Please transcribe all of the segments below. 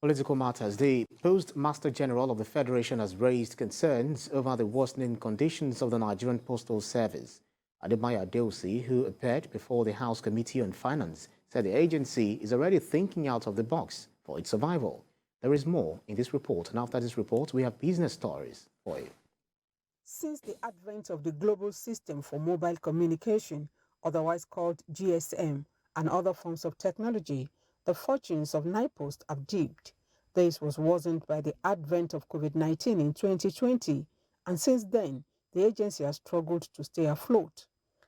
Political matters. The Postmaster General of the Federation has raised concerns over the worsening conditions of the Nigerian Postal Service. Adebayo Adewusi, who appeared before the House Committee on Finance, said the agency is already thinking out of the box for its survival. There is more in this report, and after this report, we have business stories for you. Since the advent of the Global System for Mobile Communication, otherwise called GSM, and other forms of technology, the fortunes of NIPOST have dipped. This was worsened by the advent of COVID-19 in 2020, and since then, the agency has struggled to stay afloat.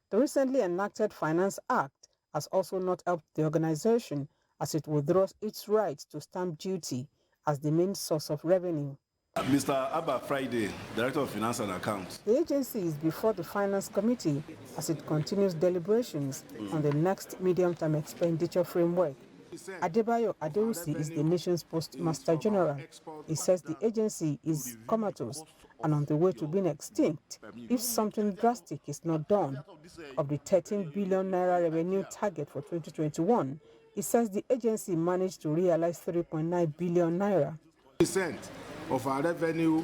The recently enacted Finance Act has also not helped the organization as it withdraws its right to stamp duty as the main source of revenue. Mr. Abba Friday, Director of Finance and Accounts. The agency is before the Finance Committee as it continues deliberations on the next medium-term expenditure framework. Adebayo Adewusi is the nation's Postmaster General. He says the agency is comatose and on the way to being extinct if something drastic is not done. Of the 13 billion naira revenue target for 2021, he says the agency managed to realize 3.9 billion naira. % of our revenue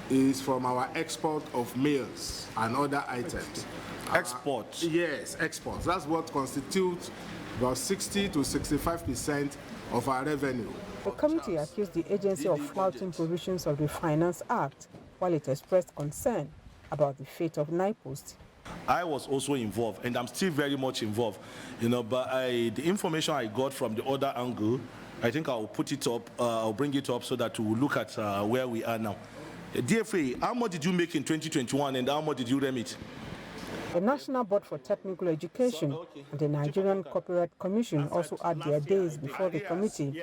is from our export of mails and other items. Exports? Yes, exports. That's what constitutes about 60 to 65% of our revenue. The committee accused the agency of flouting provisions of the Finance Act, while it expressed concern about the fate of NIPOST. I was also involved, and I'm still very much involved, but the information I got from the other angle, I think I'll put it up, I'll bring it up so that we'll look at where we are now. DFA, how much did you make in 2021 and how much did you remit? The National Board for Technical Education and the Nigerian Copyright Commission also had their days before the committee.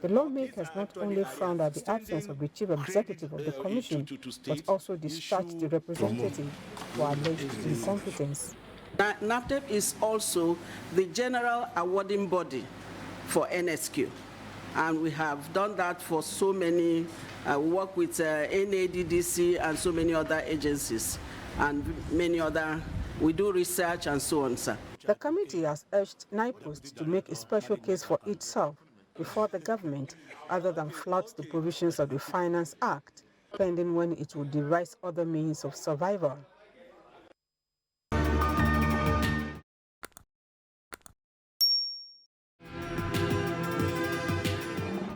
The lawmakers not only frowned at the absence of the chief executive of the commission, but also discharged the representative for alleged incompetence. NAPTEP is also the general awarding body for NSQ. And we have done that for so many, work with NADDC and so many other agencies and many other, we do research and so on, sir. The committee has urged NIPOST to make a special case for itself before the government, other than flout the provisions of the Finance Act, pending when it will devise other means of survival.